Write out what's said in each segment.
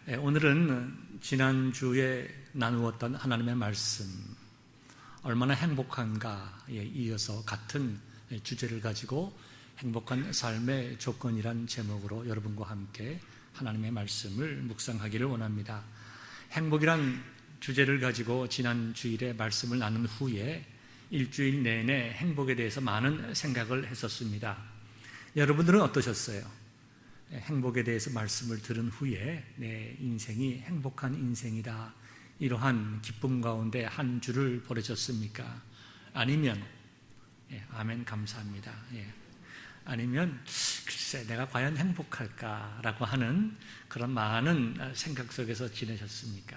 오늘은 지난주에 나누었던 하나님의 말씀 얼마나 행복한가에 이어서 같은 주제를 가지고 행복한 삶의 조건이란 제목으로 여러분과 함께 하나님의 말씀을 묵상하기를 원합니다. 행복이란 주제를 가지고 지난 주일에 말씀을 나눈 후에 일주일 내내 행복에 대해서 많은 생각을 했었습니다. 여러분들은 어떠셨어요? 행복에 대해서 말씀을 들은 후에 내 인생이 행복한 인생이다, 이러한 기쁨 가운데 한 주를 보내셨습니까? 아니면 아멘 감사합니다. 아니면 글쎄 내가 과연 행복할까라고 하는 그런 많은 생각 속에서 지내셨습니까?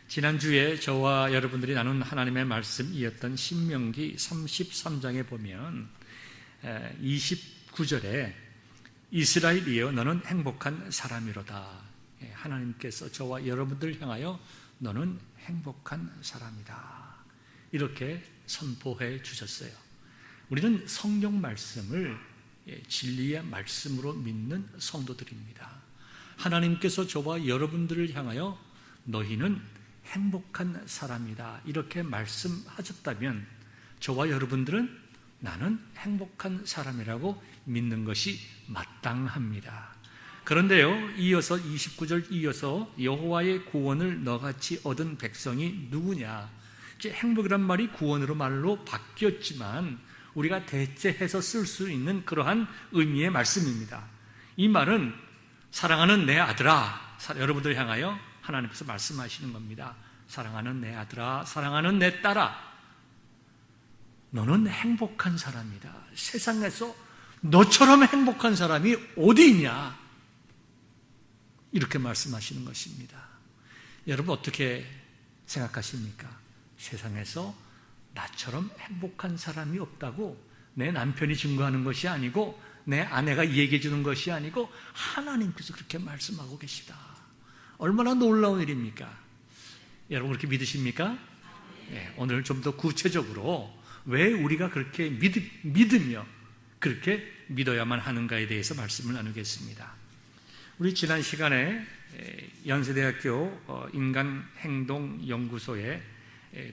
지난주에 저와 여러분들이 나눈 하나님의 말씀이었던 신명기 33장에 보면 29절에 이스라엘이여 너는 행복한 사람이로다. 하나님께서 저와 여러분들을 향하여 너는 행복한 사람이다, 이렇게 선포해 주셨어요. 우리는 성경 말씀을 진리의 말씀으로 믿는 성도들입니다. 하나님께서 저와 여러분들을 향하여 너희는 행복한 사람이다, 이렇게 말씀하셨다면 저와 여러분들은 나는 행복한 사람이라고 믿는 것이 마땅합니다. 그런데요, 이어서 29절 이어서 여호와의 구원을 너같이 얻은 백성이 누구냐? 이제 행복이란 말이 구원으로 말로 바뀌었지만 우리가 대체해서 쓸 수 있는 그러한 의미의 말씀입니다. 이 말은 사랑하는 내 아들아, 여러분들 향하여 하나님께서 말씀하시는 겁니다. 사랑하는 내 아들아, 사랑하는 내 딸아, 너는 행복한 사람이다. 세상에서 너처럼 행복한 사람이 어디 있냐? 이렇게 말씀하시는 것입니다. 여러분 어떻게 생각하십니까? 세상에서 나처럼 행복한 사람이 없다고 내 남편이 증거하는 것이 아니고 내 아내가 얘기해 주는 것이 아니고 하나님께서 그렇게 말씀하고 계시다. 얼마나 놀라운 일입니까? 여러분 그렇게 믿으십니까? 오늘 좀 더 구체적으로 왜 우리가 그렇게 믿으며 그렇게 믿어야만 하는가에 대해서 말씀을 나누겠습니다. 우리 지난 시간에 연세대학교 인간행동연구소의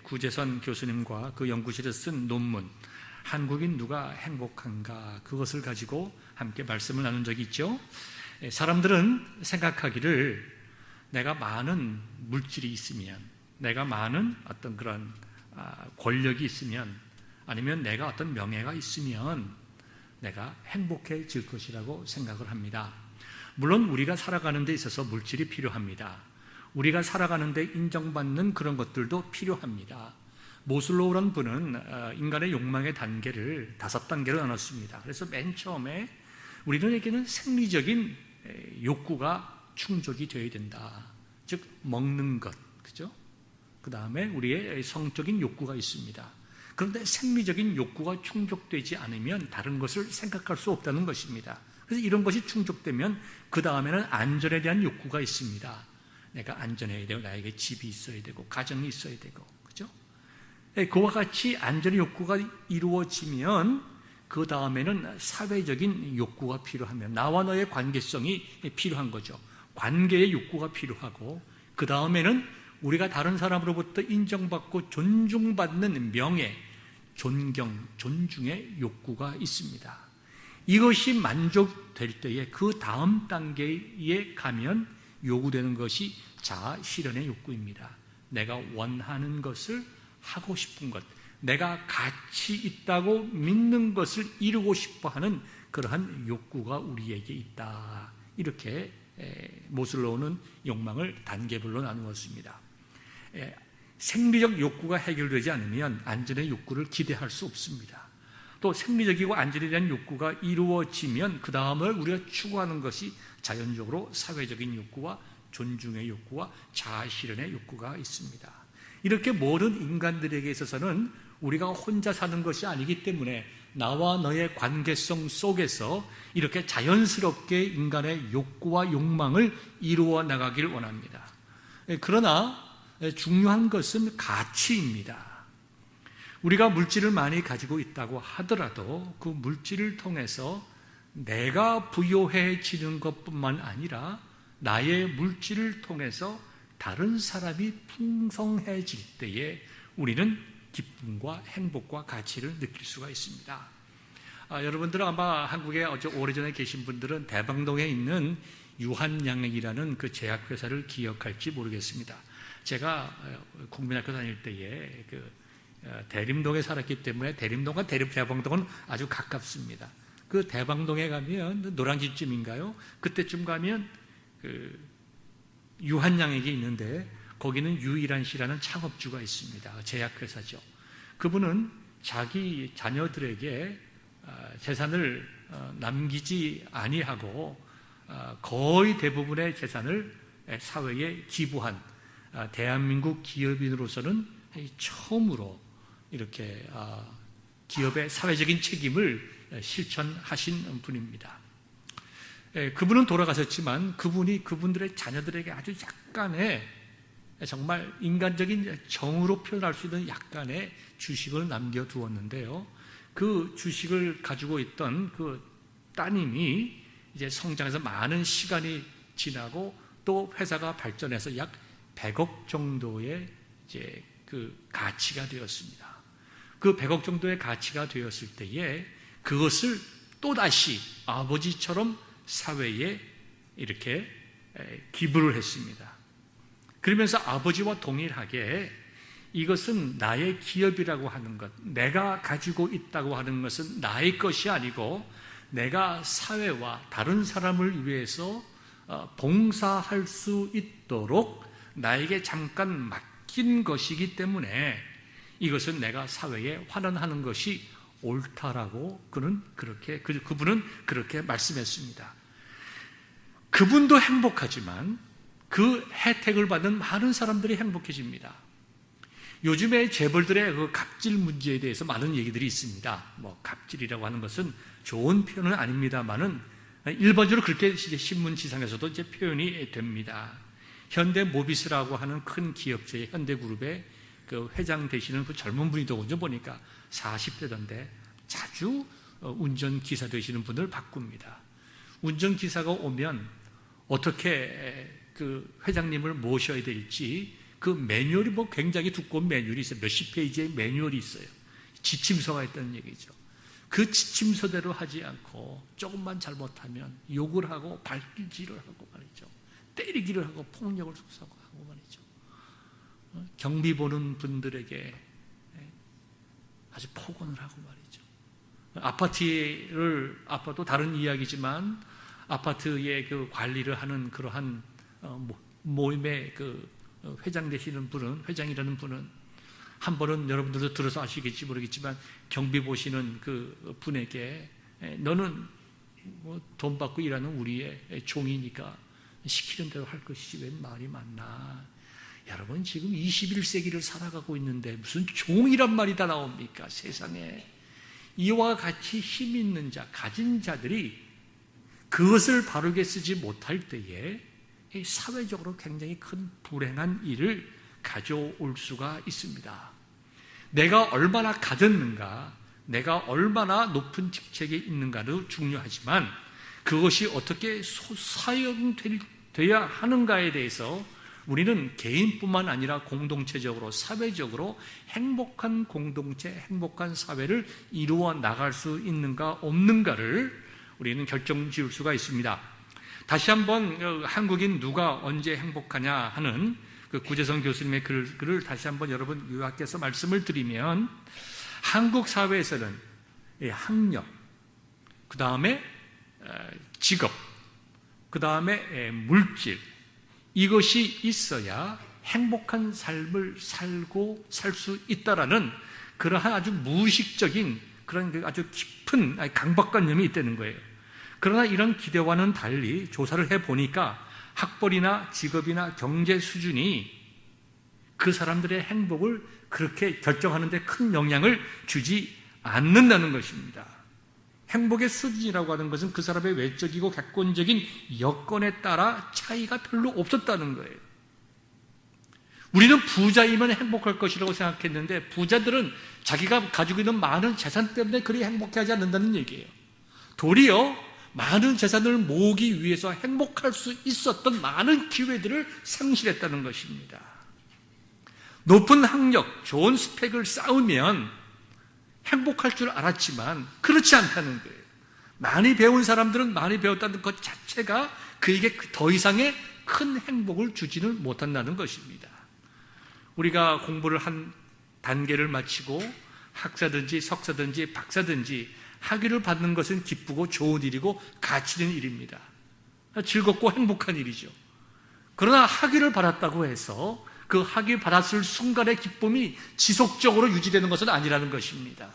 구재선 교수님과 그 연구실에서 쓴 논문 한국인 누가 행복한가, 그것을 가지고 함께 말씀을 나눈 적이 있죠. 사람들은 생각하기를 내가 많은 물질이 있으면, 내가 많은 어떤 그런 권력이 있으면, 아니면 내가 어떤 명예가 있으면 내가 행복해질 것이라고 생각을 합니다. 물론 우리가 살아가는 데 있어서 물질이 필요합니다. 우리가 살아가는 데 인정받는 그런 것들도 필요합니다. 모슬로우라는 분은 인간의 욕망의 단계를 5단계로 나눴습니다. 그래서 맨 처음에 우리에게는 생리적인 욕구가 충족이 되어야 된다. 즉 먹는 것, 그죠? 그 다음에 우리의 성적인 욕구가 있습니다. 그런데 생리적인 욕구가 충족되지 않으면 다른 것을 생각할 수 없다는 것입니다. 그래서 이런 것이 충족되면 그 다음에는 안전에 대한 욕구가 있습니다. 내가 안전해야 되고, 나에게 집이 있어야 되고, 가정이 있어야 되고, 그죠? 그와 같이 안전의 욕구가 이루어지면 그 다음에는 사회적인 욕구가 필요하면, 나와 너의 관계성이 필요한 거죠. 관계의 욕구가 필요하고, 그 다음에는 우리가 다른 사람으로부터 인정받고 존중받는 명예, 존경, 존중의 욕구가 있습니다. 이것이 만족될 때에 그 다음 단계에 가면 요구되는 것이 자아 실현의 욕구입니다. 내가 원하는 것을 하고 싶은 것, 내가 가치 있다고 믿는 것을 이루고 싶어하는 그러한 욕구가 우리에게 있다. 이렇게 모슬로우는 욕망을 단계별로 나누었습니다. 생리적 욕구가 해결되지 않으면 안전의 욕구를 기대할 수 없습니다. 또 생리적이고 안전에 대한 욕구가 이루어지면 그 다음을 우리가 추구하는 것이 자연적으로 사회적인 욕구와 존중의 욕구와 자아 실현의 욕구가 있습니다. 이렇게 모든 인간들에게 있어서는 우리가 혼자 사는 것이 아니기 때문에 나와 너의 관계성 속에서 이렇게 자연스럽게 인간의 욕구와 욕망을 이루어 나가길 원합니다. 그러나 중요한 것은 가치입니다. 우리가 물질을 많이 가지고 있다고 하더라도 그 물질을 통해서 내가 부유해지는 것뿐만 아니라 나의 물질을 통해서 다른 사람이 풍성해질 때에 우리는 기쁨과 행복과 가치를 느낄 수가 있습니다. 여러분들은 아마 한국에 오래전에 계신 분들은 대방동에 있는 유한양액이라는 그 제약회사를 기억할지 모르겠습니다. 제가 국민학교 다닐 때에 대림동에 살았기 때문에 대림동과 대방동은 아주 가깝습니다. 그 대방동에 가면 노량진쯤인가요? 그때쯤 가면 유한양액이 있는데 거기는 유일한 씨라는 창업주가 있습니다. 제약회사죠. 그분은 자기 자녀들에게 재산을 남기지 아니하고 거의 대부분의 재산을 사회에 기부한 대한민국 기업인으로서는 처음으로 이렇게 기업의 사회적인 책임을 실천하신 분입니다. 그분은 돌아가셨지만 그분들의 자녀들에게 아주 약간의 정말 인간적인 정으로 표현할 수 있는 약간의 주식을 남겨두었는데요. 그 주식을 가지고 있던 그 따님이 이제 성장해서 많은 시간이 지나고 또 회사가 발전해서 약 100억 정도의 이제 그 가치가 되었습니다. 그 100억 정도의 가치가 되었을 때에 그것을 또다시 아버지처럼 사회에 이렇게 기부를 했습니다. 그러면서 아버지와 동일하게 이것은 나의 기업이라고 하는 것, 내가 가지고 있다고 하는 것은 나의 것이 아니고 내가 사회와 다른 사람을 위해서 봉사할 수 있도록 나에게 잠깐 맡긴 것이기 때문에 이것은 내가 사회에 환원하는 것이 옳다라고 그분은 그렇게 말씀했습니다. 그분도 행복하지만 그 혜택을 받는 많은 사람들이 행복해집니다. 요즘에 재벌들의 그 갑질 문제에 대해서 많은 얘기들이 있습니다. 갑질이라고 하는 것은 좋은 표현은 아닙니다만은 일반적으로 그렇게 신문 지상에서도 이제 표현이 됩니다. 현대모비스라고 하는 큰 기업체의 현대그룹의 그 회장 되시는 그 젊은 분이더군요. 보니까 40대던데 자주 운전기사 되시는 분을 바꿉니다. 운전기사가 오면 어떻게 그 회장님을 모셔야 될지 그 매뉴얼이 굉장히 두꺼운 매뉴얼이 있어요. 몇십 페이지의 매뉴얼이 있어요. 지침서가 있다는 얘기죠. 그 지침서대로 하지 않고 조금만 잘못하면 욕을 하고 발길질을 하고 말이죠. 때리기를 하고 폭력을 속삭하고 말이죠. 경비 보는 분들에게 아주 폭언을 하고 말이죠. 아파도 다른 이야기지만 아파트의 그 관리를 하는 그러한 모임의 그 회장 되시는 분은, 회장이라는 분은 한 번은 여러분들도 들어서 아시겠지 모르겠지만 경비 보시는 그 분에게 너는 돈 받고 일하는 우리의 종이니까 시키는 대로 할 것이지 웬 말이 많나. 여러분 지금 21세기를 살아가고 있는데 무슨 종이란 말이 다 나옵니까? 세상에. 이와 같이 힘 있는 자, 가진 자들이 그것을 바르게 쓰지 못할 때에 사회적으로 굉장히 큰 불행한 일을 가져올 수가 있습니다. 내가 얼마나 가졌는가, 내가 얼마나 높은 직책에 있는가도 중요하지만 그것이 어떻게 사용되어야 하는가에 대해서 우리는 개인뿐만 아니라 공동체적으로, 사회적으로 행복한 공동체, 행복한 사회를 이루어 나갈 수 있는가 없는가를 우리는 결정 지을 수가 있습니다. 다시 한번 한국인 누가 언제 행복하냐 하는 그 구재성 교수님의 글을 다시 한번 여러분 요약해서 말씀을 드리면, 한국 사회에서는 학력, 그 다음에 직업, 그 다음에 물질, 이것이 있어야 행복한 삶을 살 수 있다라는 그러한 아주 무의식적인 그런 아주 깊은 강박관념이 있다는 거예요. 그러나 이런 기대와는 달리 조사를 해보니까 학벌이나 직업이나 경제 수준이 그 사람들의 행복을 그렇게 결정하는 데 큰 영향을 주지 않는다는 것입니다. 행복의 수준이라고 하는 것은 그 사람의 외적이고 객관적인 여건에 따라 차이가 별로 없었다는 거예요. 우리는 부자이면 행복할 것이라고 생각했는데 부자들은 자기가 가지고 있는 많은 재산 때문에 그리 행복하지 않는다는 얘기예요. 도리어 많은 재산을 모으기 위해서 행복할 수 있었던 많은 기회들을 상실했다는 것입니다. 높은 학력, 좋은 스펙을 쌓으면 행복할 줄 알았지만 그렇지 않다는 거예요. 많이 배운 사람들은 많이 배웠다는 것 자체가 그에게 더 이상의 큰 행복을 주지는 못한다는 것입니다. 우리가 공부를 한 단계를 마치고 학사든지 석사든지 박사든지 학위를 받는 것은 기쁘고 좋은 일이고 가치 있는 일입니다. 즐겁고 행복한 일이죠. 그러나 학위를 받았다고 해서 그 학위 받았을 순간의 기쁨이 지속적으로 유지되는 것은 아니라는 것입니다.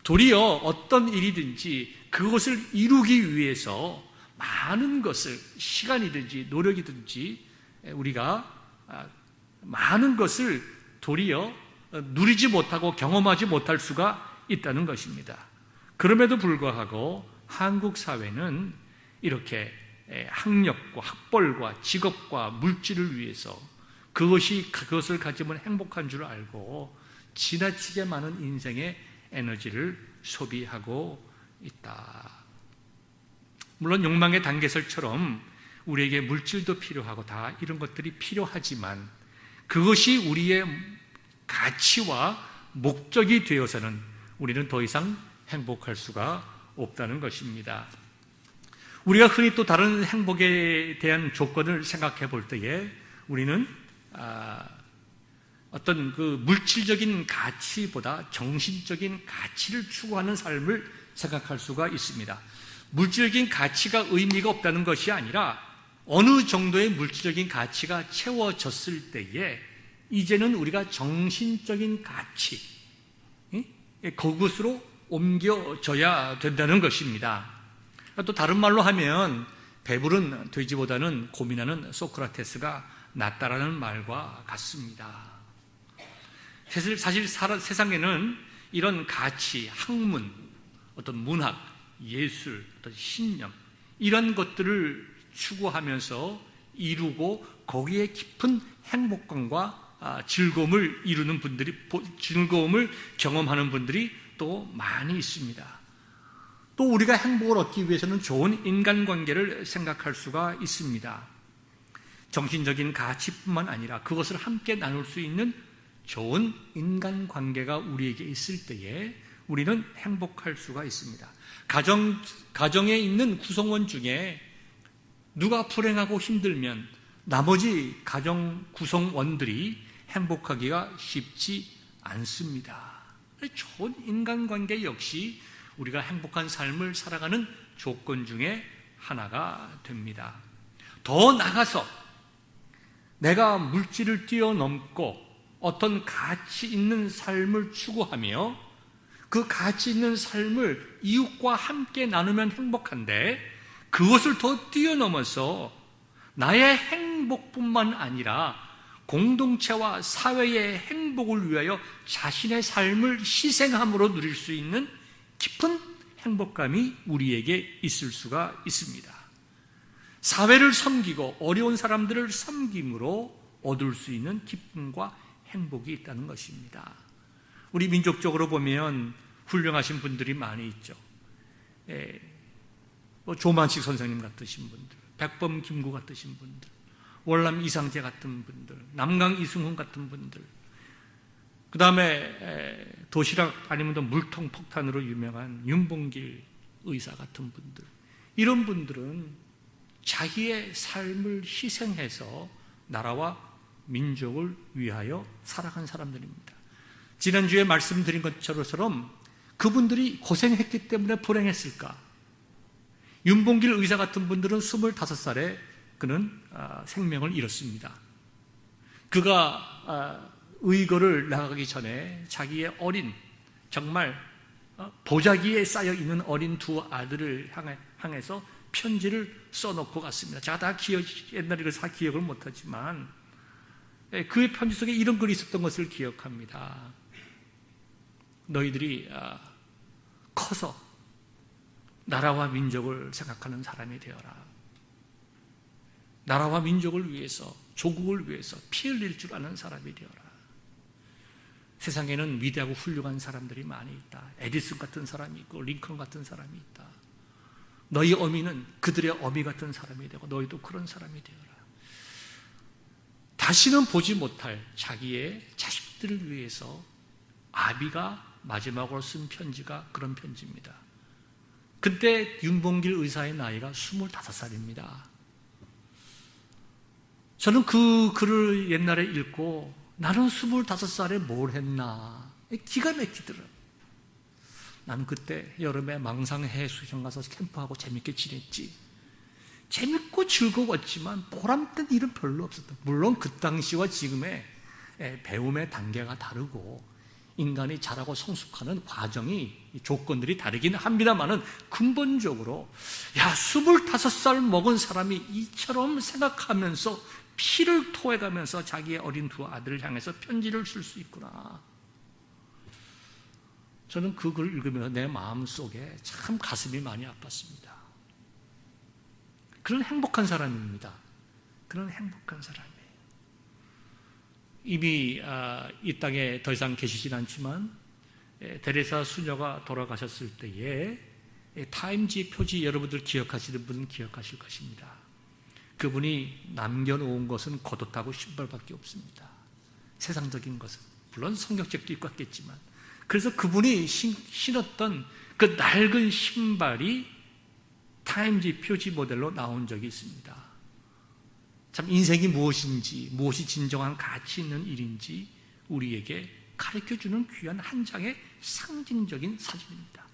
도리어 어떤 일이든지 그것을 이루기 위해서 많은 것을 시간이든지 노력이든지 우리가 많은 것을 도리어 누리지 못하고 경험하지 못할 수가 있다는 것입니다. 그럼에도 불구하고 한국 사회는 이렇게 학력과 학벌과 직업과 물질을 위해서 그것을 가지면 행복한 줄 알고 지나치게 많은 인생의 에너지를 소비하고 있다. 물론 욕망의 단계설처럼 우리에게 물질도 필요하고 다 이런 것들이 필요하지만 그것이 우리의 가치와 목적이 되어서는 우리는 더 이상 행복할 수가 없다는 것입니다. 우리가 흔히 또 다른 행복에 대한 조건을 생각해 볼 때에 우리는 어떤 그 물질적인 가치보다 정신적인 가치를 추구하는 삶을 생각할 수가 있습니다. 물질적인 가치가 의미가 없다는 것이 아니라 어느 정도의 물질적인 가치가 채워졌을 때에 이제는 우리가 정신적인 가치, 그것으로 옮겨져야 된다는 것입니다. 또 다른 말로 하면 배부른 돼지보다는 고민하는 소크라테스가 낫다라는 말과 같습니다. 사실 세상에는 이런 가치, 학문, 어떤 문학, 예술, 어떤 신념 이런 것들을 추구하면서 이루고 거기에 깊은 행복감과 즐거움을 이루는 분들이, 즐거움을 경험하는 분들이 또 많이 있습니다. 또 우리가 행복을 얻기 위해서는 좋은 인간관계를 생각할 수가 있습니다. 정신적인 가치뿐만 아니라 그것을 함께 나눌 수 있는 좋은 인간관계가 우리에게 있을 때에 우리는 행복할 수가 있습니다. 가정에 있는 구성원 중에 누가 불행하고 힘들면 나머지 가정 구성원들이 행복하기가 쉽지 않습니다. 좋은 인간관계 역시 우리가 행복한 삶을 살아가는 조건 중에 하나가 됩니다. 더 나아가서 내가 물질을 뛰어넘고 어떤 가치 있는 삶을 추구하며 그 가치 있는 삶을 이웃과 함께 나누면 행복한데 그것을 더 뛰어넘어서 나의 행복뿐만 아니라 공동체와 사회의 행복을 위하여 자신의 삶을 희생함으로 누릴 수 있는 깊은 행복감이 우리에게 있을 수가 있습니다. 사회를 섬기고 어려운 사람들을 섬김으로 얻을 수 있는 기쁨과 행복이 있다는 것입니다. 우리 민족적으로 보면 훌륭하신 분들이 많이 있죠. 조만식 선생님 같으신 분들, 백범 김구 같으신 분들, 월남 이상재 같은 분들, 남강 이승훈 같은 분들, 그 다음에 도시락 아니면 또 물통 폭탄으로 유명한 윤봉길 의사 같은 분들, 이런 분들은 자기의 삶을 희생해서 나라와 민족을 위하여 살아간 사람들입니다. 지난주에 말씀드린 것처럼 그분들이 고생했기 때문에 불행했을까? 윤봉길 의사 같은 분들은 25살에 그는 생명을 잃었습니다. 그가 의거를 나가기 전에 자기의 어린, 정말 보자기에 쌓여있는 어린 두 아들을 향해서 편지를 써놓고 갔습니다. 제가 다 옛날에 다 기억을 못하지만 그의 편지 속에 이런 글이 있었던 것을 기억합니다. 너희들이 커서 나라와 민족을 생각하는 사람이 되어라. 나라와 민족을 위해서, 조국을 위해서 피 흘릴 줄 아는 사람이 되어라. 세상에는 위대하고 훌륭한 사람들이 많이 있다. 에디슨 같은 사람이 있고 링컨 같은 사람이 있다. 너희 어미는 그들의 어미 같은 사람이 되고 너희도 그런 사람이 되어라. 다시는 보지 못할 자기의 자식들을 위해서 아비가 마지막으로 쓴 편지가 그런 편지입니다. 그때 윤봉길 의사의 나이가 25살입니다. 저는 그 글을 옛날에 읽고 나는 25살에 뭘 했나 기가 막히더라고요. 나는 그때 여름에 망상 해수욕장 가서 캠프하고 재밌게 지냈지. 재밌고 즐거웠지만 보람된 일은 별로 없었다. 물론 그 당시와 지금의 배움의 단계가 다르고 인간이 자라고 성숙하는 과정이 조건들이 다르긴 합니다만은 근본적으로 25살 먹은 사람이 이처럼 생각하면서 피를 토해가면서 자기의 어린 두 아들을 향해서 편지를 쓸 수 있구나. 저는 그 글을 읽으면서 내 마음속에 참 가슴이 많이 아팠습니다. 그런 행복한 사람입니다. 그런 행복한 사람이에요. 이미 이 땅에 더 이상 계시진 않지만 데레사 수녀가 돌아가셨을 때에 타임지 표지 여러분들 기억하시는 분은 기억하실 것입니다. 그분이 남겨놓은 것은 겉옷하고 신발밖에 없습니다. 세상적인 것은 물론 성경책도 입고 왔겠지만 그래서 그분이 신었던 그 낡은 신발이 타임지 표지 모델로 나온 적이 있습니다. 참 인생이 무엇인지, 무엇이 진정한 가치 있는 일인지 우리에게 가르쳐주는 귀한 한 장의 상징적인 사진입니다.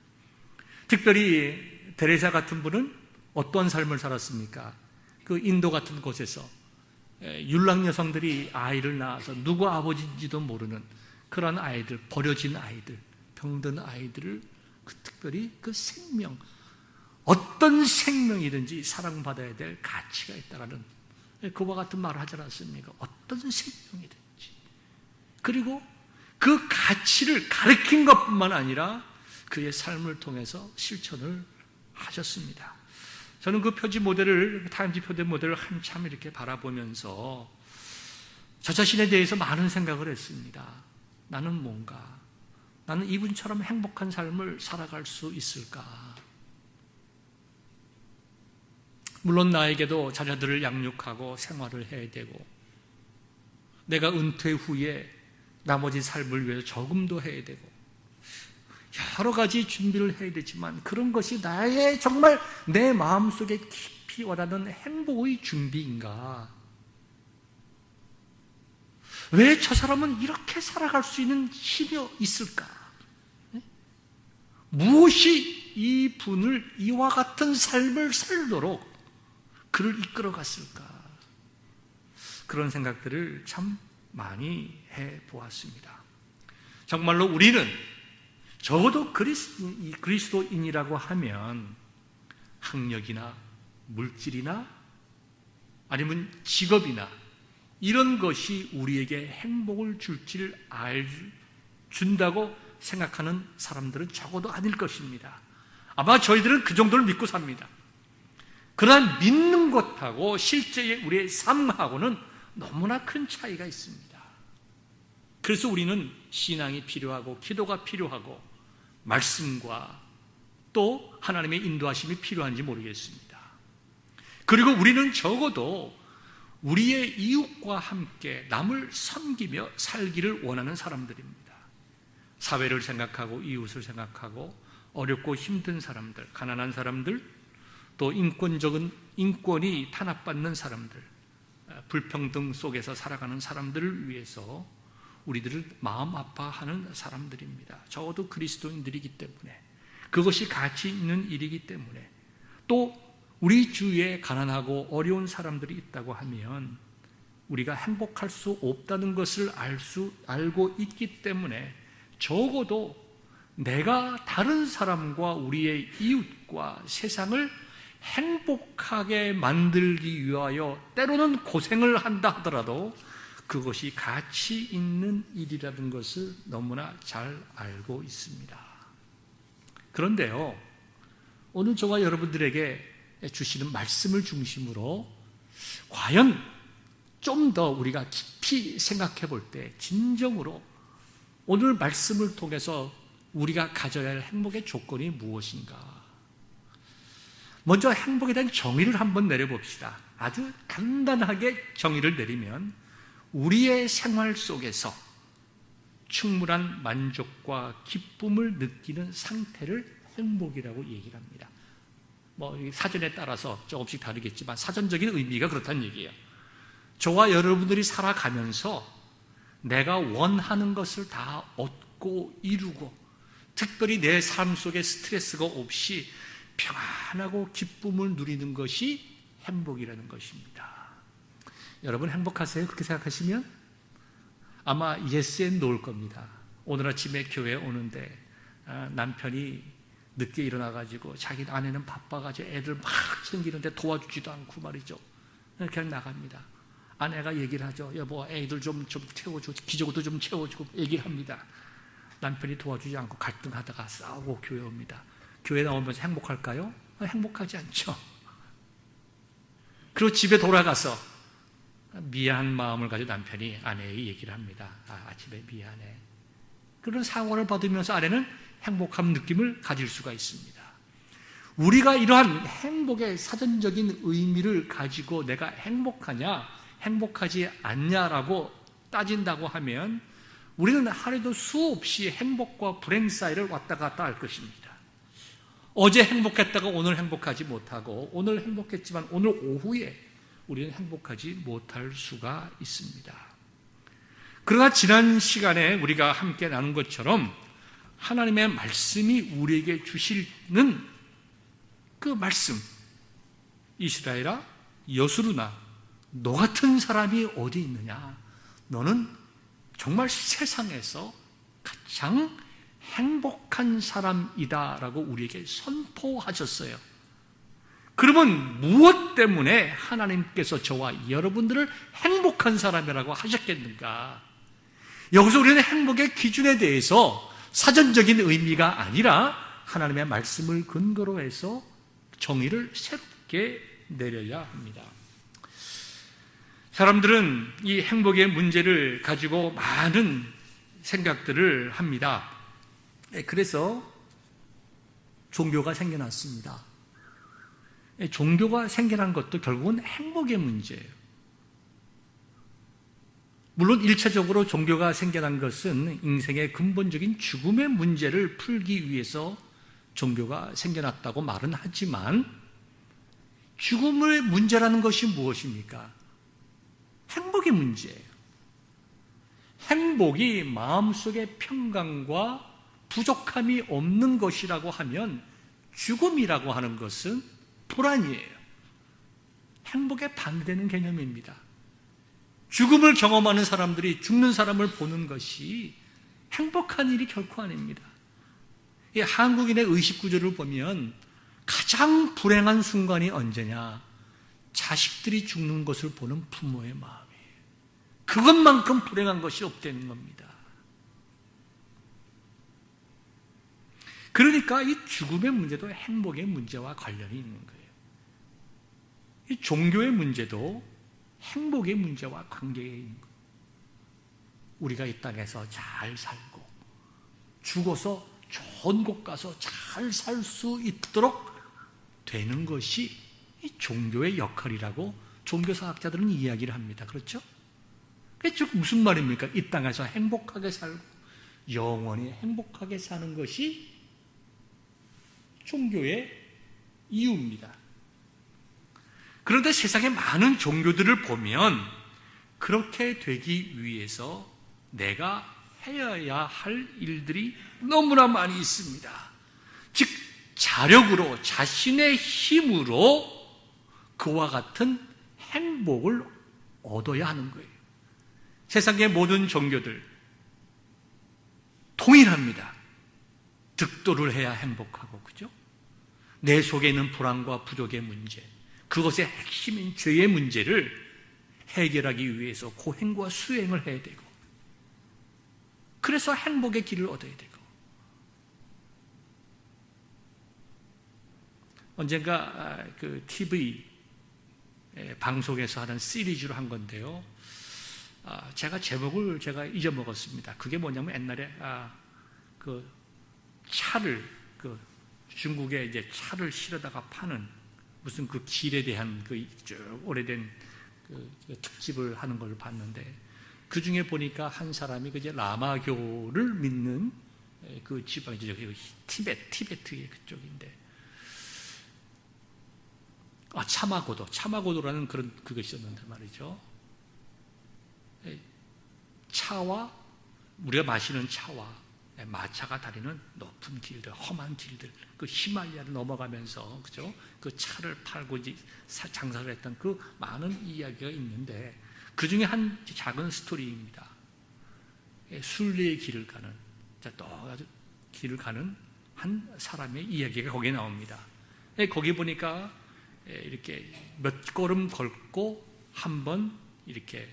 특별히 데레사 같은 분은 어떤 삶을 살았습니까? 그 인도 같은 곳에서 율랑 여성들이 아이를 낳아서 누구 아버지인지도 모르는 그런 아이들, 버려진 아이들, 병든 아이들을 특별히 그 생명, 어떤 생명이든지 사랑받아야 될 가치가 있다라는 그와 같은 말을 하지 않았습니까? 어떤 생명이든지. 그리고 그 가치를 가르친 것뿐만 아니라 그의 삶을 통해서 실천을 하셨습니다. 저는 그 표지 모델을, 타임지 표지 모델을 한참 이렇게 바라보면서 저 자신에 대해서 많은 생각을 했습니다. 나는 뭔가, 나는 이분처럼 행복한 삶을 살아갈 수 있을까? 물론 나에게도 자녀들을 양육하고 생활을 해야 되고 내가 은퇴 후에 나머지 삶을 위해서 저금도 해야 되고 여러 가지 준비를 해야 되지만 그런 것이 나의 정말 내 마음속에 깊이 와닿는 행복의 준비인가? 왜 저 사람은 이렇게 살아갈 수 있는 힘이 있을까? 무엇이 이 분을 이와 같은 삶을 살도록 그를 이끌어 갔을까? 그런 생각들을 참 많이 해 보았습니다. 정말로 우리는 적어도 그리스도인이라고 하면 학력이나 물질이나 아니면 직업이나 이런 것이 우리에게 행복을 준다고 생각하는 사람들은 적어도 아닐 것입니다. 아마 저희들은 그 정도를 믿고 삽니다. 그러나 믿는 것하고 실제의 우리의 삶하고는 너무나 큰 차이가 있습니다. 그래서 우리는 신앙이 필요하고 기도가 필요하고 말씀과 또 하나님의 인도하심이 필요한지 모르겠습니다. 그리고 우리는 적어도 우리의 이웃과 함께 남을 섬기며 살기를 원하는 사람들입니다. 사회를 생각하고 이웃을 생각하고 어렵고 힘든 사람들, 가난한 사람들, 또 인권이 탄압받는 사람들, 불평등 속에서 살아가는 사람들을 위해서 우리들을 마음 아파하는 사람들입니다. 적어도 그리스도인들이기 때문에 그것이 가치 있는 일이기 때문에 또 우리 주위에 가난하고 어려운 사람들이 있다고 하면 우리가 행복할 수 없다는 것을 알고 있기 때문에 적어도 내가 다른 사람과 우리의 이웃과 세상을 행복하게 만들기 위하여 때로는 고생을 한다 하더라도 그것이 가치 있는 일이라는 것을 너무나 잘 알고 있습니다. 그런데요, 오늘 저와 여러분들에게 주시는 말씀을 중심으로 과연 좀 더 우리가 깊이 생각해 볼 때 진정으로 오늘 말씀을 통해서 우리가 가져야 할 행복의 조건이 무엇인가? 먼저 행복에 대한 정의를 한번 내려봅시다. 아주 간단하게 정의를 내리면 우리의 생활 속에서 충분한 만족과 기쁨을 느끼는 상태를 행복이라고 얘기를 합니다. 사전에 따라서 조금씩 다르겠지만 사전적인 의미가 그렇다는 얘기예요. 저와 여러분들이 살아가면서 내가 원하는 것을 다 얻고 이루고 특별히 내 삶 속에 스트레스가 없이 평안하고 기쁨을 누리는 것이 행복이라는 것입니다. 여러분 행복하세요? 그렇게 생각하시면 아마 예스에 놓을 겁니다. 오늘 아침에 교회에 오는데 남편이 늦게 일어나가지고 자기 아내는 바빠가지고 애들 막 챙기는데 도와주지도 않고 말이죠. 그냥 나갑니다. 아내가 얘기를 하죠. 여보, 애들 좀 채워주고 기저귀도 좀 채워주고 얘기를 합니다. 남편이 도와주지 않고 갈등하다가 싸우고 교회 옵니다. 교회 나오면서 행복할까요? 행복하지 않죠. 그리고 집에 돌아가서 미안한 마음을 가지고 남편이 아내에게 얘기를 합니다. 아침에 미안해. 그런 사과를 받으면서 아내는 행복한 느낌을 가질 수가 있습니다. 우리가 이러한 행복의 사전적인 의미를 가지고 내가 행복하냐 행복하지 않냐라고 따진다고 하면 우리는 하루에도 수없이 행복과 불행 사이를 왔다 갔다 할 것입니다. 어제 행복했다가 오늘 행복하지 못하고 오늘 행복했지만 오늘 오후에 우리는 행복하지 못할 수가 있습니다. 그러나 지난 시간에 우리가 함께 나눈 것처럼 하나님의 말씀이 우리에게 주시는 그 말씀, 이스라엘아 여수르나 너 같은 사람이 어디 있느냐? 너는 정말 세상에서 가장 행복한 사람이다라고 우리에게 선포하셨어요. 그러면 무엇 때문에 하나님께서 저와 여러분들을 행복한 사람이라고 하셨겠는가? 여기서 우리는 행복의 기준에 대해서 사전적인 의미가 아니라 하나님의 말씀을 근거로 해서 정의를 새롭게 내려야 합니다. 사람들은 이 행복의 문제를 가지고 많은 생각들을 합니다. 그래서 종교가 생겨났습니다. 종교가 생겨난 것도 결국은 행복의 문제예요. 물론 1차적으로 종교가 생겨난 것은 인생의 근본적인 죽음의 문제를 풀기 위해서 종교가 생겨났다고 말은 하지만 죽음의 문제라는 것이 무엇입니까? 행복의 문제예요. 행복이 마음속의 평강과 부족함이 없는 것이라고 하면 죽음이라고 하는 것은 불안이에요. 행복에 반대되는 개념입니다. 죽음을 경험하는 사람들이 죽는 사람을 보는 것이 행복한 일이 결코 아닙니다. 이 한국인의 의식 구조를 보면 가장 불행한 순간이 언제냐? 자식들이 죽는 것을 보는 부모의 마음이에요. 그것만큼 불행한 것이 없다는 겁니다. 그러니까 이 죽음의 문제도 행복의 문제와 관련이 있는 거예요. 이 종교의 문제도 행복의 문제와 관계가 있는 거예요. 우리가 이 땅에서 잘 살고 죽어서 좋은 곳 가서 잘 살 수 있도록 되는 것이 이 종교의 역할이라고 종교사학자들은 이야기를 합니다. 그렇죠? 그게 즉 무슨 말입니까? 이 땅에서 행복하게 살고 영원히 행복하게 사는 것이 종교의 이유입니다. 그런데 세상의 많은 종교들을 보면 그렇게 되기 위해서 내가 해야 할 일들이 너무나 많이 있습니다. 즉 자력으로 자신의 힘으로 그와 같은 행복을 얻어야 하는 거예요. 세상의 모든 종교들 동일합니다. 득도를 해야 행복하고, 그죠? 내 속에 있는 불안과 부족의 문제, 그것의 핵심인 죄의 문제를 해결하기 위해서 고행과 수행을 해야 되고, 그래서 행복의 길을 얻어야 되고. 언젠가 그 TV 방송에서 하는 시리즈로 한 건데요. 제가 제목을 잊어먹었습니다. 그게 뭐냐면 옛날에 그 차를 중국에 이제 차를 실어다가 파는 무슨 그 길에 대한 그 쭉 오래된 그 특집을 하는 걸 봤는데, 그 중에 보니까 한 사람이 그 이제 라마교를 믿는 그 지방이죠. 티베트의 그쪽인데, 차마고도라는 그런 그것이 있었는데 말이죠. 차와 우리가 마시는 차와 마차가 다니는 높은 길들, 험한 길들, 그 히말라야를 넘어가면서 그죠? 그 차를 팔고 장사를 했던 그 많은 이야기가 있는데, 그 중에 한 작은 스토리입니다. 순례의 길을 가는, 또 아주 길을 가는 한 사람의 이야기가 거기에 나옵니다. 거기 보니까 이렇게 몇 걸음 걸고 한 번 이렇게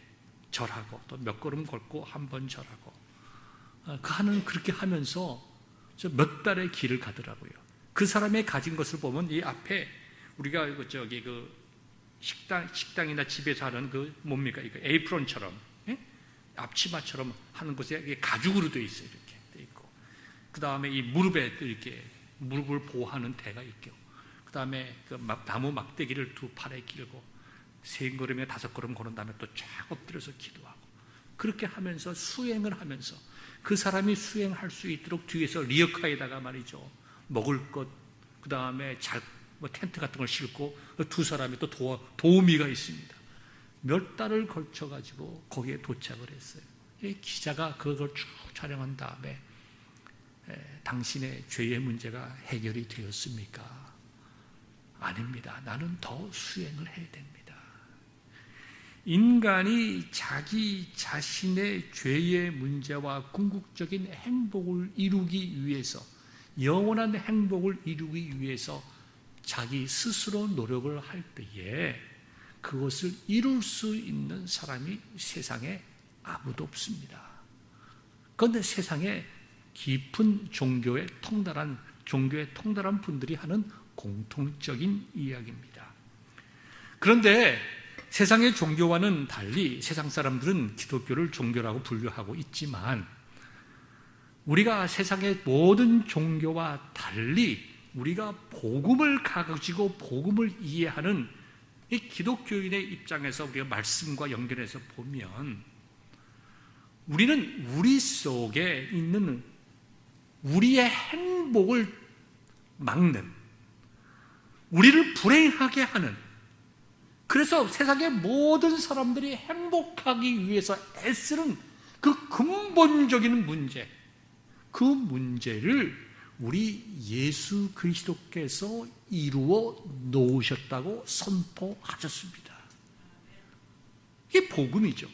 절하고, 또 몇 걸음 걸고 한 번 절하고, 그렇게 하면서 몇 달의 길을 가더라고요. 그 사람의 가진 것을 보면 이 앞에 우리가 그 식당이나 집에서 하는 그 뭡니까? 이거 에이프론처럼, 앞치마처럼 하는 곳에 이게 가죽으로 되어 있어요. 이렇게 되어 있고, 그 다음에 이 무릎에 이렇게 무릎을 보호하는 대가 있고, 그 다음에 그 나무 막대기를 두 팔에 길고 3걸음에 5걸음 걸은 다음에 또 쫙 엎드려서 기도하고, 그렇게 하면서 수행을 하면서 그 사람이 수행할 수 있도록 뒤에서 리어카에다가 말이죠, 먹을 것, 그 다음에 텐트 같은 걸 싣고 두 사람이 또 도우미가 있습니다. 몇 달을 걸쳐가지고 거기에 도착을 했어요. 기자가 그걸 쭉 촬영한 다음에 당신의 죄의 문제가 해결이 되었습니까? 아닙니다. 나는 더 수행을 해야 됩니다. 인간이 자기 자신의 죄의 문제와 궁극적인 행복을 이루기 위해서, 영원한 행복을 이루기 위해서 자기 스스로 노력을 할 때에 그것을 이룰 수 있는 사람이 세상에 아무도 없습니다. 그런데 세상에 깊은 종교에 통달한 분들이 하는 공통적인 이야기입니다. 그런데 세상의 종교와는 달리 세상 사람들은 기독교를 종교라고 분류하고 있지만, 우리가 세상의 모든 종교와 달리 우리가 복음을 가지고 복음을 이해하는 이 기독교인의 입장에서 우리가 말씀과 연결해서 보면, 우리는 우리 속에 있는 우리의 행복을 막는, 우리를 불행하게 하는, 그래서 세상의 모든 사람들이 행복하기 위해서 애쓰는 그 근본적인 문제, 그 문제를 우리 예수 그리스도께서 이루어 놓으셨다고 선포하셨습니다. 이게 복음이죠.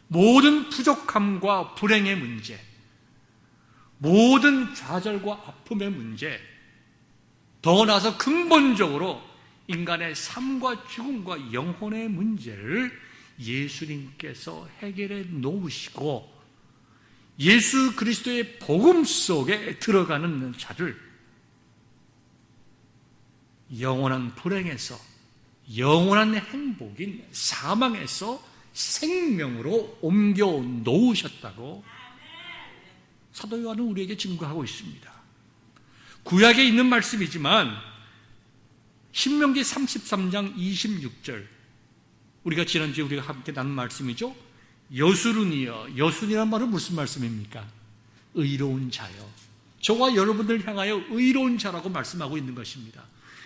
모든 부족함과 불행의 문제, 모든 좌절과 아픔의 문제, 더 나아가서 근본적으로 인간의 삶과 죽음과 영혼의 문제를 예수님께서 해결해 놓으시고, 예수 그리스도의 복음 속에 들어가는 자를 영원한 불행에서 영원한 행복인 사망에서 생명으로 옮겨 놓으셨다고 사도 요한은 우리에게 증거하고 있습니다. 구약에 있는 말씀이지만 신명기 33장 26절, 우리가 지난주에 우리가 함께 나눈 말씀이죠. 여수run이여, 여수run이란 말은 무슨 말씀입니까? 의로운 자요. 저와 여러분들 향하여 의로운 자라고 말씀하고 있는 것입니다.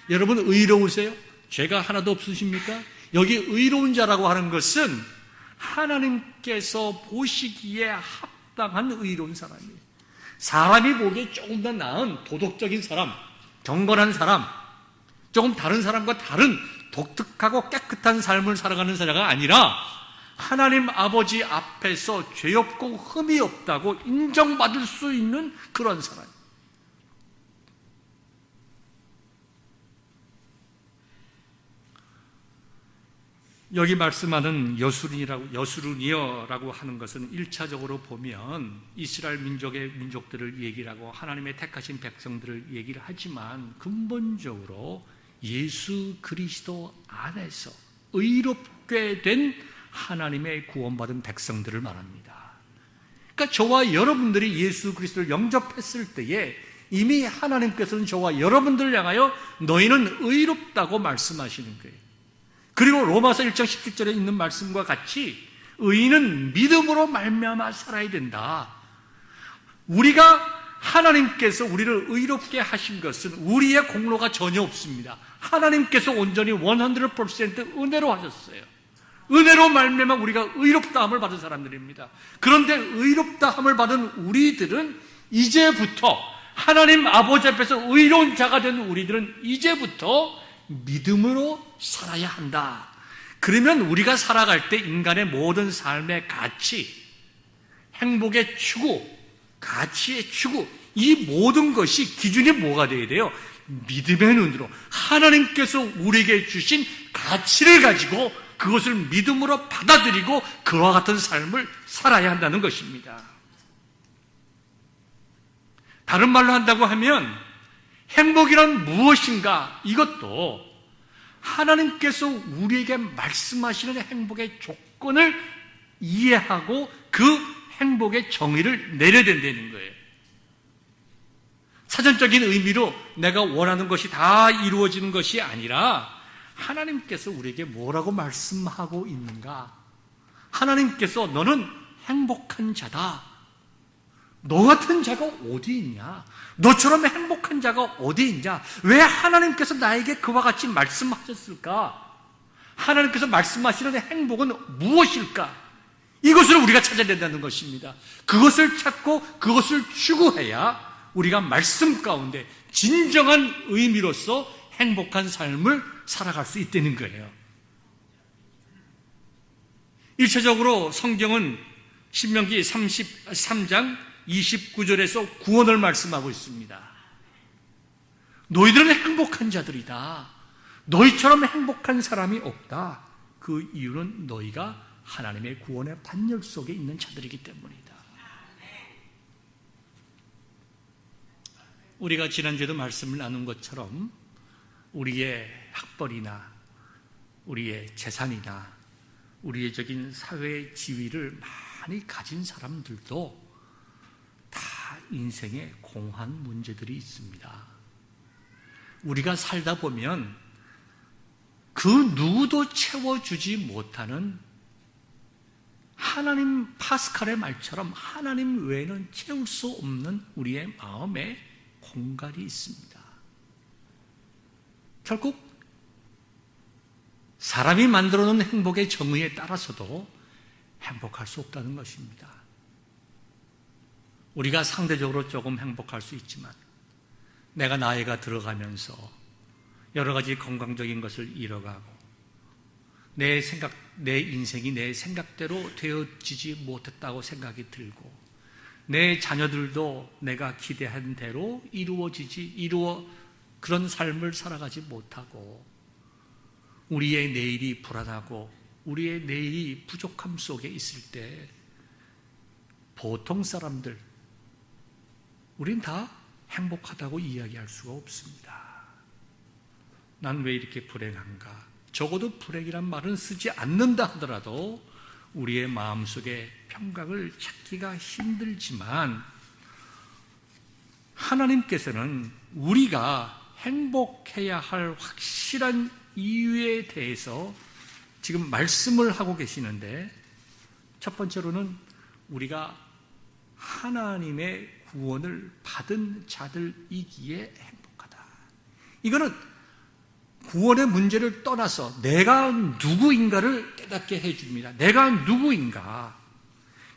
여러분 의로우세요? 죄가 하나도 없으십니까? 여기 의로운 자라고 하는 것은 하나님께서 보시기에 합당한 의로운 사람이에요. 사람이 보기에 조금 더 나은 도덕적인 사람, 경건한 사람, 조금 다른 사람과 다른 독특하고 깨끗한 삶을 살아가는 자가 아니라 하나님 아버지 앞에서 죄 없고 흠이 없다고 인정받을 수 있는 그런 사람. 여기 말씀하는 여수run이여라고 하는 것은 1차적으로 보면 이스라엘 민족들을 얘기를 하고 하나님의 택하신 백성들을 얘기를 하지만, 근본적으로 예수 그리스도 안에서 의롭게 된 하나님의 구원받은 백성들을 말합니다. 그러니까 저와 여러분들이 예수 그리스도를 영접했을 때에 이미 하나님께서는 저와 여러분들을 향하여 너희는 의롭다고 말씀하시는 거예요. 그리고 로마서 1장 17절에 있는 말씀과 같이 의인은 믿음으로 말미암아 살아야 된다. 우리가 하나님께서 우리를 의롭게 하신 것은 우리의 공로가 전혀 없습니다. 하나님께서 온전히 100% 은혜로 하셨어요. 은혜로 말미암아 우리가 의롭다함을 받은 사람들입니다. 그런데 의롭다함을 받은 우리들은 이제부터 하나님 아버지 앞에서 의로운 자가 된 우리들은 이제부터 믿음으로 살아야 한다. 그러면 우리가 살아갈 때 인간의 모든 삶의 가치, 행복의 추구, 가치의 추구, 이 모든 것이 기준이 뭐가 되어야 돼요? 믿음의 눈으로 하나님께서 우리에게 주신 가치를 가지고 그것을 믿음으로 받아들이고 그와 같은 삶을 살아야 한다는 것입니다. 다른 말로 한다고 하면 행복이란 무엇인가? 이것도 하나님께서 우리에게 말씀하시는 행복의 조건을 이해하고 그 행복의 정의를 내려야 된다는 거예요. 사전적인 의미로 내가 원하는 것이 다 이루어지는 것이 아니라 하나님께서 우리에게 뭐라고 말씀하고 있는가? 하나님께서 너는 행복한 자다. 너 같은 자가 어디 있냐? 너처럼 행복한 자가 어디 있냐? 왜 하나님께서 나에게 그와 같이 말씀하셨을까? 하나님께서 말씀하시는 행복은 무엇일까? 이것을 우리가 찾아야 된다는 것입니다. 그것을 찾고 그것을 추구해야 우리가 말씀 가운데 진정한 의미로서 행복한 삶을 살아갈 수 있다는 거예요. 일차적으로 성경은 신명기 33장 29절에서 구원을 말씀하고 있습니다. 너희들은 행복한 자들이다. 너희처럼 행복한 사람이 없다. 그 이유는 너희가 하나님의 구원의 반열 속에 있는 자들이기 때문이다. 우리가 지난주에도 말씀을 나눈 것처럼 우리의 학벌이나 우리의 재산이나 우리의 적인 사회의 지위를 많이 가진 사람들도 다 인생에 공한 문제들이 있습니다. 우리가 살다 보면 그 누구도 채워주지 못하는 하나님 파스칼의 말처럼 하나님 외에는 채울 수 없는 우리의 마음에 공간이 있습니다. 결국 사람이 만들어 놓은 행복의 정의에 따라서도 행복할 수 없다는 것입니다. 우리가 상대적으로 조금 행복할 수 있지만 내가 나이가 들어가면서 여러 가지 건강적인 것을 잃어가고 내 인생이 내 생각대로 되어지지 못했다고 생각이 들고 내 자녀들도 내가 기대한 대로 그런 삶을 살아가지 못하고 우리의 내일이 불안하고 우리의 내일이 부족함 속에 있을 때 보통 사람들 우린 다 행복하다고 이야기할 수가 없습니다. 난 왜 이렇게 불행한가? 적어도 불행이란 말은 쓰지 않는다 하더라도 우리의 마음속에 평강을 찾기가 힘들지만 하나님께서는 우리가 행복해야 할 확실한 이유에 대해서 지금 말씀을 하고 계시는데 첫 번째로는 우리가 하나님의 구원을 받은 자들이기에 행복하다. 이거는 구원의 문제를 떠나서 내가 누구인가를 깨닫게 해줍니다. 내가 누구인가?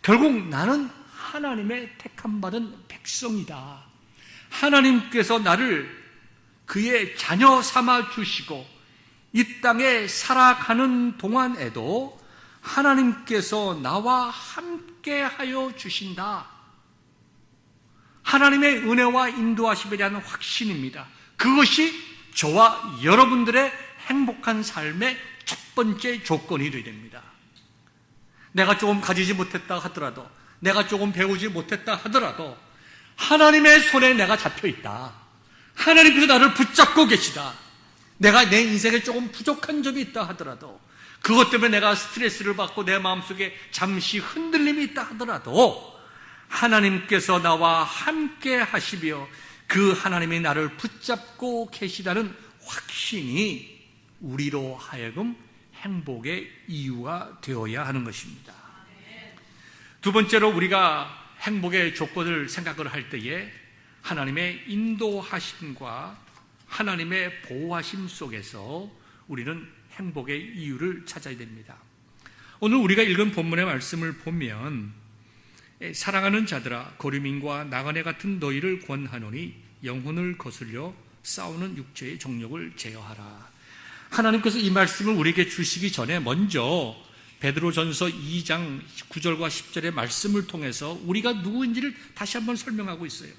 결국 나는 하나님의 택함받은 백성이다. 하나님께서 나를 그의 자녀 삼아 주시고 이 땅에 살아가는 동안에도 하나님께서 나와 함께 하여 주신다. 하나님의 은혜와 인도하심에 대한 확신입니다. 그것이 저와 여러분들의 행복한 삶의 첫 번째 조건이 되어야 됩니다. 내가 조금 가지지 못했다 하더라도 내가 조금 배우지 못했다 하더라도 하나님의 손에 내가 잡혀있다. 하나님께서 나를 붙잡고 계시다. 내가 내 인생에 조금 부족한 점이 있다 하더라도 그것 때문에 내가 스트레스를 받고 내 마음속에 잠시 흔들림이 있다 하더라도 하나님께서 나와 함께 하시며 그 하나님이 나를 붙잡고 계시다는 확신이 우리로 하여금 행복의 이유가 되어야 하는 것입니다. 두 번째로 우리가 행복의 조건을 생각을 할 때에 하나님의 인도하심과 하나님의 보호하심 속에서 우리는 행복의 이유를 찾아야 됩니다. 오늘 우리가 읽은 본문의 말씀을 보면 사랑하는 자들아 고르민과 나그네 같은 너희를 권하노니 영혼을 거슬려 싸우는 육체의 정욕을 제어하라. 하나님께서 이 말씀을 우리에게 주시기 전에 먼저 베드로전서 2장 9절과 10절의 말씀을 통해서 우리가 누구인지를 다시 한번 설명하고 있어요.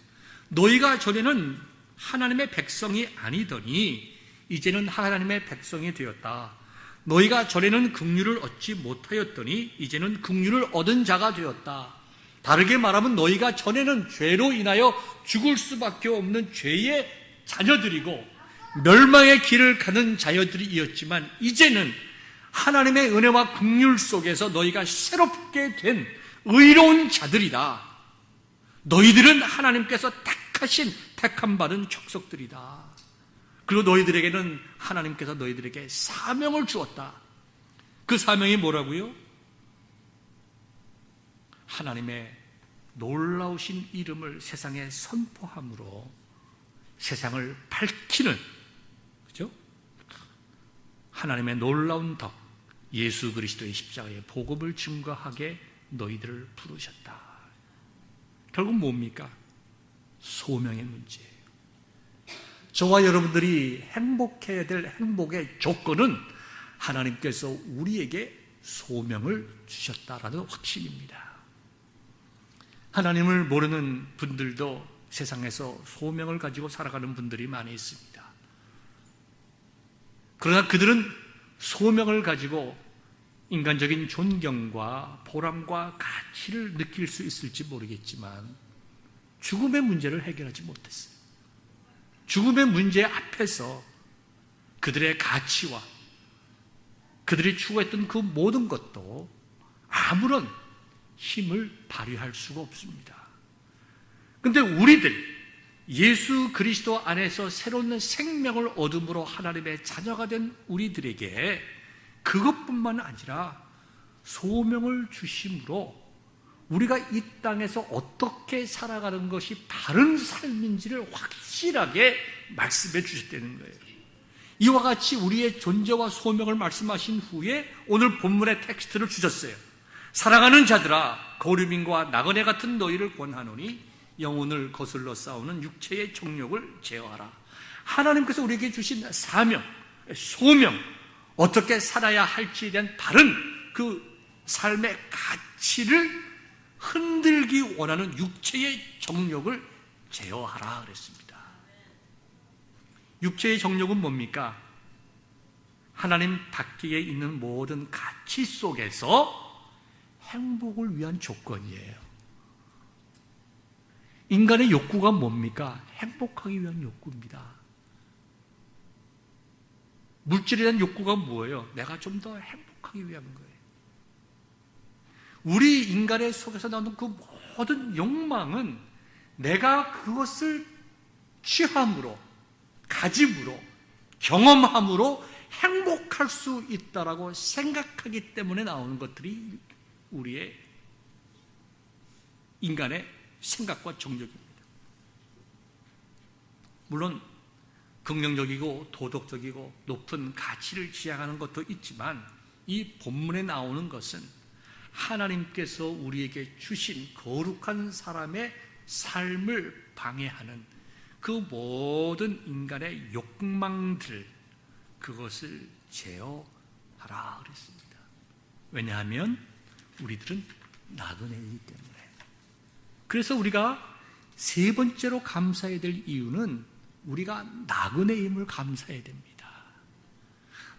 너희가 전에는 하나님의 백성이 아니더니 이제는 하나님의 백성이 되었다. 너희가 전에는 긍휼을 얻지 못하였더니 이제는 긍휼을 얻은 자가 되었다. 다르게 말하면 너희가 전에는 죄로 인하여 죽을 수밖에 없는 죄의 자녀들이고 멸망의 길을 가는 자녀들이었지만 이제는 하나님의 은혜와 긍휼 속에서 너희가 새롭게 된 의로운 자들이다. 너희들은 하나님께서 택함 받은 족속들이다. 그리고 너희들에게는 하나님께서 너희들에게 사명을 주었다. 그 사명이 뭐라고요? 하나님의 놀라우신 이름을 세상에 선포함으로 세상을 밝히는, 그죠? 하나님의 놀라운 덕, 예수 그리스도의 십자가의 복음을 증거하게 너희들을 부르셨다. 결국 뭡니까? 소명의 문제예요. 저와 여러분들이 행복해야 될 행복의 조건은 하나님께서 우리에게 소명을 주셨다라는 확신입니다. 하나님을 모르는 분들도 세상에서 소명을 가지고 살아가는 분들이 많이 있습니다. 그러나 그들은 소명을 가지고 인간적인 존경과 보람과 가치를 느낄 수 있을지 모르겠지만 죽음의 문제를 해결하지 못했어요. 죽음의 문제 앞에서 그들의 가치와 그들이 추구했던 그 모든 것도 아무런 힘을 발휘할 수가 없습니다. 그런데 우리들 예수 그리스도 안에서 새로운 생명을 얻음으로 하나님의 자녀가 된 우리들에게 그것뿐만 아니라 소명을 주심으로 우리가 이 땅에서 어떻게 살아가는 것이 바른 삶인지를 확실하게 말씀해 주셨다는 거예요. 이와 같이 우리의 존재와 소명을 말씀하신 후에 오늘 본문의 텍스트를 주셨어요. 사랑하는 자들아 고르민과 나그네 같은 너희를 권하노니 영혼을 거슬러 싸우는 육체의 정욕을 제어하라. 하나님께서 우리에게 주신 사명, 소명, 어떻게 살아야 할지에 대한 바른 그 삶의 가치를 흔들기 원하는 육체의 정욕을 제어하라 그랬습니다. 육체의 정욕은 뭡니까? 하나님 닿기에 있는 모든 가치 속에서 행복을 위한 조건이에요. 인간의 욕구가 뭡니까? 행복하기 위한 욕구입니다. 물질에 대한 욕구가 뭐예요? 내가 좀 더 행복하기 위한 거예요. 우리 인간의 속에서 나오는 그 모든 욕망은 내가 그것을 취함으로, 가짐으로, 경험함으로 행복할 수 있다라고 생각하기 때문에 나오는 것들이 우리의 인간의 생각과 정욕입니다. 물론 긍정적이고 도덕적이고 높은 가치를 지향하는 것도 있지만 이 본문에 나오는 것은 하나님께서 우리에게 주신 거룩한 사람의 삶을 방해하는 그 모든 인간의 욕망들, 그것을 제어하라 그랬습니다. 왜냐하면 우리들은 나그네이기 때문에. 그래서 우리가 세 번째로 감사해야 될 이유는 우리가 나그네임을 감사해야 됩니다.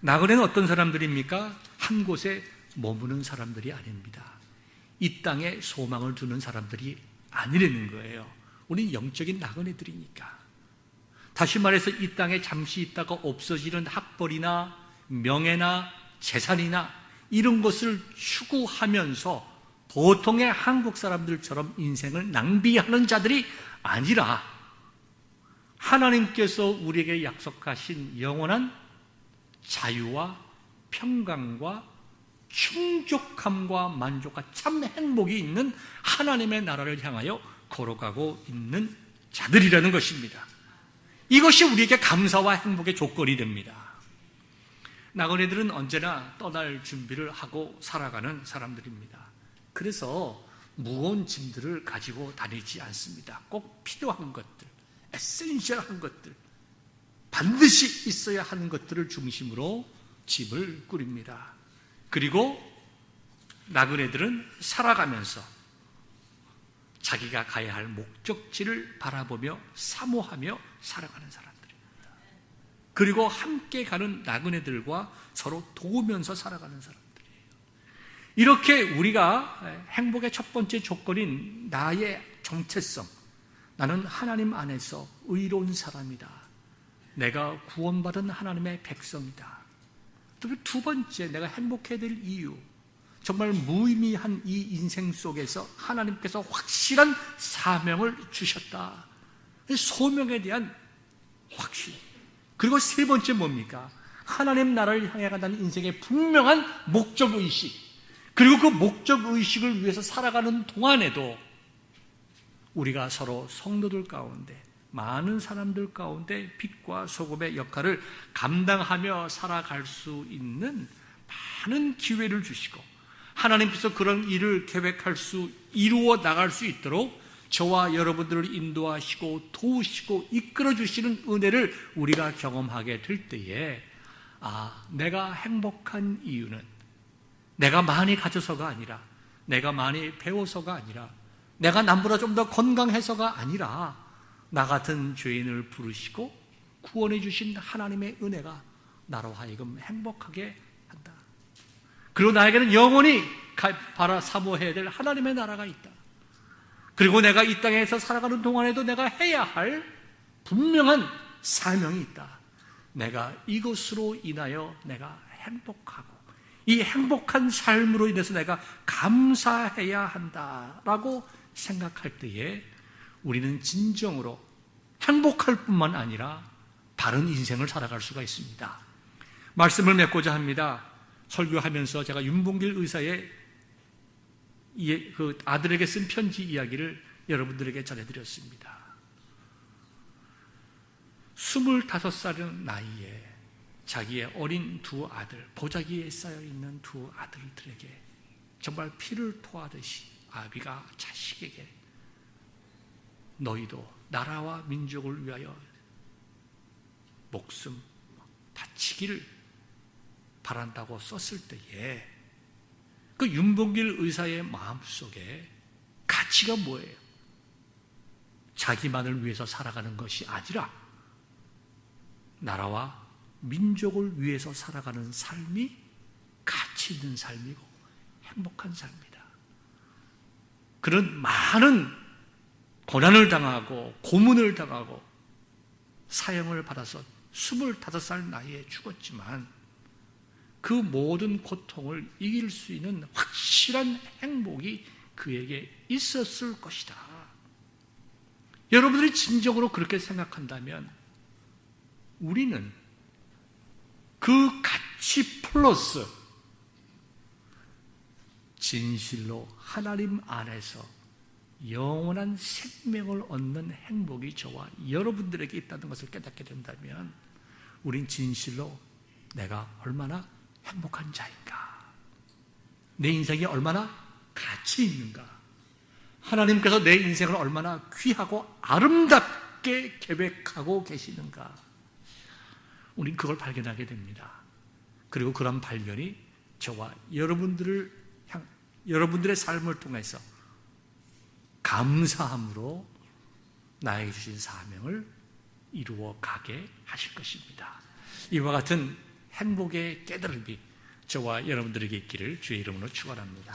나그네는 어떤 사람들입니까? 한 곳에 머무는 사람들이 아닙니다. 이 땅에 소망을 두는 사람들이 아니라는 거예요. 우리는 영적인 나그네들이니까. 다시 말해서 이 땅에 잠시 있다가 없어지는 학벌이나 명예나 재산이나 이런 것을 추구하면서 보통의 한국 사람들처럼 인생을 낭비하는 자들이 아니라 하나님께서 우리에게 약속하신 영원한 자유와 평강과 충족함과 만족과 참 행복이 있는 하나님의 나라를 향하여 걸어가고 있는 자들이라는 것입니다. 이것이 우리에게 감사와 행복의 조건이 됩니다. 나그네들은 언제나 떠날 준비를 하고 살아가는 사람들입니다. 그래서 무거운 짐들을 가지고 다니지 않습니다. 꼭 필요한 것들, 에센셜한 것들, 반드시 있어야 하는 것들을 중심으로 짐을 꾸립니다. 그리고 나그네들은 살아가면서 자기가 가야 할 목적지를 바라보며 사모하며 살아가는 사람들입니다. 그리고 함께 가는 나그네들과 서로 도우면서 살아가는 사람들이에요. 이렇게 우리가 행복의 첫 번째 조건인 나의 정체성, 나는 하나님 안에서 의로운 사람이다, 내가 구원받은 하나님의 백성이다. 두 번째, 내가 행복해야 될 이유, 정말 무의미한 이 인생 속에서 하나님께서 확실한 사명을 주셨다. 소명에 대한 확신. 그리고 세 번째 뭡니까? 하나님 나라를 향해 가는 인생의 분명한 목적의식. 그리고 그 목적의식을 위해서 살아가는 동안에도 우리가 서로 성도들 가운데, 많은 사람들 가운데 빛과 소금의 역할을 감당하며 살아갈 수 있는 많은 기회를 주시고, 하나님께서 그런 일을 계획할 수, 이루어 나갈 수 있도록 저와 여러분들을 인도하시고 도우시고 이끌어 주시는 은혜를 우리가 경험하게 될 때에, 내가 행복한 이유는 내가 많이 가져서가 아니라, 내가 많이 배워서가 아니라, 내가 남보다 좀 더 건강해서가 아니라, 나 같은 죄인을 부르시고 구원해 주신 하나님의 은혜가 나로 하여금 행복하게 한다. 그리고 나에게는 영원히 바라 사모해야 될 하나님의 나라가 있다. 그리고 내가 이 땅에서 살아가는 동안에도 내가 해야 할 분명한 사명이 있다. 내가 이것으로 인하여 내가 행복하고, 이 행복한 삶으로 인해서 내가 감사해야 한다라고 생각할 때에 우리는 진정으로 행복할 뿐만 아니라 바른 인생을 살아갈 수가 있습니다. 말씀을 맺고자 합니다. 설교하면서 제가 윤봉길 의사의 그 아들에게 쓴 편지 이야기를 여러분들에게 전해드렸습니다. 25살의 나이에 자기의 어린 두 아들, 보자기에 쌓여있는 두 아들들에게 정말 피를 토하듯이 아비가 자식에게 너희도 나라와 민족을 위하여 목숨 바치기를 바란다고 썼을 때에 그 윤봉길 의사의 마음속에 가치가 뭐예요? 자기만을 위해서 살아가는 것이 아니라 나라와 민족을 위해서 살아가는 삶이 가치 있는 삶이고 행복한 삶이다. 그런 많은 고난을 당하고 고문을 당하고 사형을 받아서 25살 나이에 죽었지만 그 모든 고통을 이길 수 있는 확실한 행복이 그에게 있었을 것이다. 여러분들이 진정으로 그렇게 생각한다면 우리는 그 가치 플러스 진실로 하나님 안에서 영원한 생명을 얻는 행복이 저와 여러분들에게 있다는 것을 깨닫게 된다면 우린 진실로 내가 얼마나 행복한 자인가, 내 인생이 얼마나 가치 있는가, 하나님께서 내 인생을 얼마나 귀하고 아름답게 계획하고 계시는가, 우린 그걸 발견하게 됩니다. 그리고 그런 발견이 저와 여러분들의 삶을 통해서 감사함으로 나에게 주신 사명을 이루어 가게 하실 것입니다. 이와 같은 행복의 깨달음이 저와 여러분들에게 있기를 주의 이름으로 축원합니다.